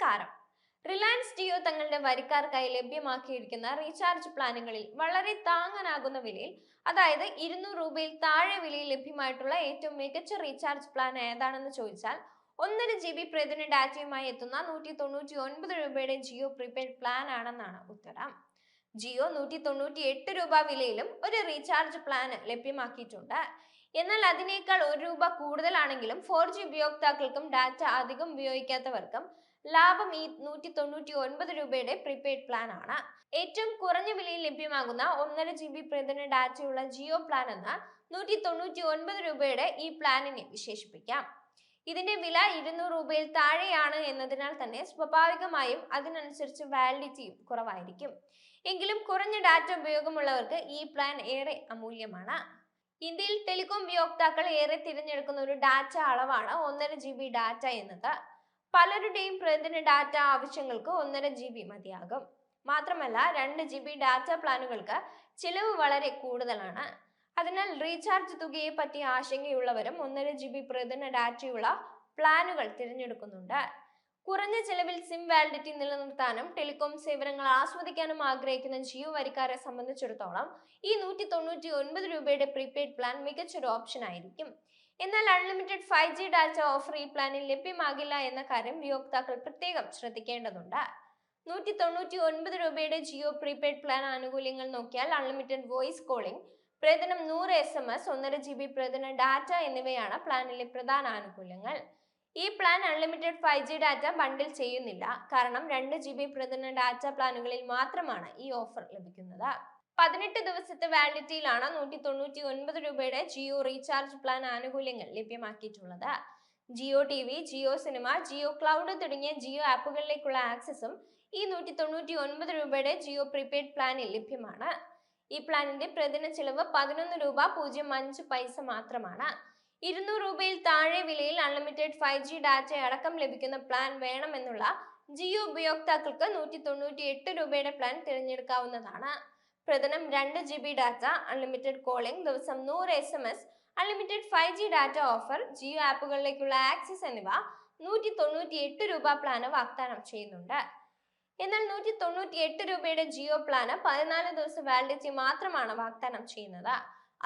നമസ്കാരം. റിലയൻസ് ജിയോ തങ്ങളുടെ വരിക്കാർക്കായി ലഭ്യമാക്കിയിരിക്കുന്ന റീചാർജ് പ്ലാനുകളിൽ വളരെ താങ്ങാനാകുന്ന വിലയിൽ, അതായത് 200 രൂപയിൽ താഴെ വിലയിൽ ലഭ്യമായിട്ടുള്ള ഏറ്റവും മികച്ച റീചാർജ് പ്ലാൻ ഏതാണെന്ന് ചോദിച്ചാൽ 1.5 GB പ്രതിദിന ഡാറ്റയുമായി എത്തുന്ന 199 രൂപയുടെ ജിയോ പ്രീപെയ്ഡ് പ്ലാൻ ആണെന്നാണ് ഉത്തരം. ജിയോ 198 രൂപ വിലയിലും ഒരു റീചാർജ് പ്ലാന് ലഭ്യമാക്കിയിട്ടുണ്ട്. എന്നാൽ അതിനേക്കാൾ 1 രൂപ കൂടുതലാണെങ്കിലും 4G ഉപയോക്താക്കൾക്കും ഡാറ്റ അധികം ഉപയോഗിക്കാത്തവർക്കും ലാഭം ഈ 199 രൂപയുടെ പ്രീപെയ്ഡ് പ്ലാൻ ആണ്. ഏറ്റവും കുറഞ്ഞ വിലയിൽ ലഭ്യമാകുന്ന 1.5 GB പ്രതിദിന ഡാറ്റയുള്ള ജിയോ പ്ലാൻ എന്ന 199 രൂപയുടെ ഈ പ്ലാനിനെ വിശേഷിപ്പിക്കാം. ഇതിന്റെ വില 200 രൂപയിൽ താഴെയാണ് എന്നതിനാൽ തന്നെ സ്വാഭാവികമായും അതിനനുസരിച്ച് വാലിഡിറ്റിയും കുറവായിരിക്കും. എങ്കിലും കുറഞ്ഞ ഡാറ്റ ഉപയോഗമുള്ളവർക്ക് ഈ പ്ലാൻ ഏറെ അമൂല്യമാണ്. ഇന്ത്യയിൽ ടെലികോം ഉപയോക്താക്കൾ ഏറെ തിരഞ്ഞെടുക്കുന്ന ഒരു ഡാറ്റ അളവാണ് 1.5 GB ഡാറ്റ എന്നത്. പലരുടെയും പ്രതിദിന ഡാറ്റ ആവശ്യങ്ങൾക്ക് 1.5 GB മതിയാകും. മാത്രമല്ല 2 GB ഡാറ്റ പ്ലാനുകൾക്ക് ചിലവ് വളരെ കൂടുതലാണ്. അതിനാൽ റീചാർജ് തുകയെ പറ്റി ആശങ്കയുള്ളവരും 1.5 GB പ്രതിദിന ഡാറ്റയുള്ള പ്ലാനുകൾ തിരഞ്ഞെടുക്കുന്നുണ്ട്. കുറഞ്ഞ ചെലവിൽ സിം വാലിഡിറ്റി നിലനിർത്താനും ടെലികോം സേവനങ്ങൾ ആസ്വദിക്കാനും ആഗ്രഹിക്കുന്ന ജിയോ വരിക്കാരെ സംബന്ധിച്ചിടത്തോളം ഈ 199 രൂപയുടെ പ്രീപെയ്ഡ് പ്ലാൻ മികച്ചൊരു ഓപ്ഷൻ ആയിരിക്കും. എന്നാൽ അൺലിമിറ്റഡ് 5G ഡാറ്റ ഓഫർ ഈ പ്ലാനിൽ ലഭ്യമാകില്ല എന്ന കാര്യം ഉപയോക്താക്കൾ പ്രത്യേകം ശ്രദ്ധിക്കേണ്ടതുണ്ട്. 199 രൂപയുടെ ജിയോ പ്രീപെയ്ഡ് പ്ലാൻ ആനുകൂല്യങ്ങൾ നോക്കിയാൽ അൺലിമിറ്റഡ് വോയിസ് കോളിംഗ്, പ്രതിദിനം 100 SMS, 1.5 GB പ്രതിദിന ഡാറ്റ എന്നിവയാണ് പ്ലാനിലെ പ്രധാന ആനുകൂല്യങ്ങൾ. ഈ പ്ലാൻ അൺലിമിറ്റഡ് 5G ഡാറ്റ ബണ്ടിൽ ചെയ്യുന്നില്ല. കാരണം 2 GB പ്രതിദിന ഡാറ്റ പ്ലാനുകളിൽ മാത്രമാണ് ഈ ഓഫർ ലഭിക്കുന്നത്. 18 ദിവസത്തെ വാലിഡിറ്റിയിലാണ് 199 രൂപയുടെ ജിയോ റീചാർജ് പ്ലാൻ ആനുകൂല്യങ്ങൾ ലഭ്യമാക്കിയിട്ടുള്ളത്. Jio TV, Jio cinema, Jio cloud തുടങ്ങിയ ജിയോ ആപ്പുകളിലേക്കുള്ള ആക്സസും ഈ 199 രൂപയുടെ ജിയോ പ്രീപെയ്ഡ് പ്ലാനിൽ ലഭ്യമാണ്. ഈ പ്ലാനിന്റെ പ്രതിദിന ചിലവ് 11 രൂപ 05 പൈസ മാത്രമാണ്. 200 രൂപയിൽ താഴെ വിലയിൽ അൺലിമിറ്റഡ് 5G ഡാറ്റ അടക്കം ലഭിക്കുന്ന പ്ലാൻ വേണമെന്നുള്ള ജിയോ ഉപയോക്താക്കൾക്ക് 198 രൂപയുടെ പ്ലാൻ തിരഞ്ഞെടുക്കാവുന്നതാണ്. പ്രതിദിനം 2 GB ഡാറ്റ, അൺലിമിറ്റഡ് കോളിംഗ്, ദിവസം 100 SMS, unlimited 5G data offer, Jio ആപ്പുകളിലേക്കുള്ള ആക്സസ് എന്നിവ 198 രൂപ പ്ലാന് വാഗ്ദാനം ചെയ്യുന്നുണ്ട്. എന്നാൽ 198 രൂപയുടെ ജിയോ പ്ലാന് 14 ദിവസ വാലിഡിറ്റി മാത്രമാണ് വാഗ്ദാനം ചെയ്യുന്നത്.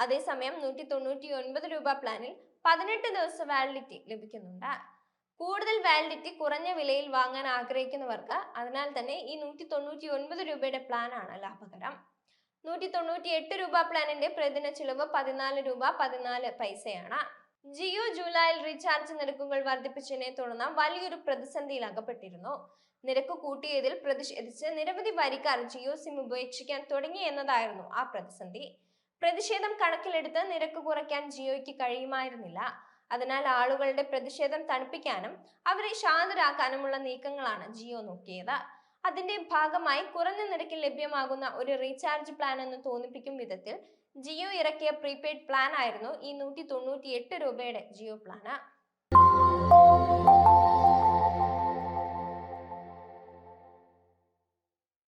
അതേസമയം 199 രൂപ പ്ലാനിൽ 18 ദിവസ വാലിഡിറ്റി ലഭിക്കുന്നുണ്ട്. കൂടുതൽ വാലിഡിറ്റി കുറഞ്ഞ വിലയിൽ വാങ്ങാൻ ആഗ്രഹിക്കുന്നവർക്ക് അതിനാൽ തന്നെ ഈ 199 രൂപയുടെ പ്ലാൻ ആണ് ലാഭകരം. 198 രൂപ പ്ലാനിന്റെ പ്രതിദിന ചിലവ് 14 രൂപ 14 പൈസയാണ്. ജിയോ ജൂലൈയിൽ റീചാർജ് നിരക്കുകൾ വർദ്ധിപ്പിച്ചതിനെ തുടർന്ന് വലിയൊരു പ്രതിസന്ധിയിൽ അകപ്പെട്ടിരുന്നു. നിരക്ക് കൂട്ടിയതിൽ പ്രതിഷേധിച്ച് നിരവധി വരിക്കാർ ജിയോ സിം ഉപേക്ഷിക്കാൻ തുടങ്ങി എന്നതായിരുന്നു ആ പ്രതിസന്ധി. പ്രതിഷേധം കണക്കിലെടുത്ത് നിരക്ക് കുറയ്ക്കാൻ ജിയോയ്ക്ക് കഴിയുമായിരുന്നില്ല. അതിനാൽ ആളുകളുടെ പ്രതിഷേധം തണുപ്പിക്കാനും അവരെ ശാന്തരാക്കാനുമുള്ള നീക്കങ്ങളാണ് ജിയോ നോക്കിയത്. അതിന്റെ ഭാഗമായി കുറഞ്ഞ നിരക്കിൽ ലഭ്യമാകുന്ന ഒരു റീചാർജ് പ്ലാൻ എന്ന് തോന്നിപ്പിക്കും വിധത്തിൽ ജിയോ ഇറക്കിയ പ്രീപെയ്ഡ് പ്ലാൻ ആയിരുന്നു ഈ 198 രൂപയുടെ ജിയോ പ്ലാന്.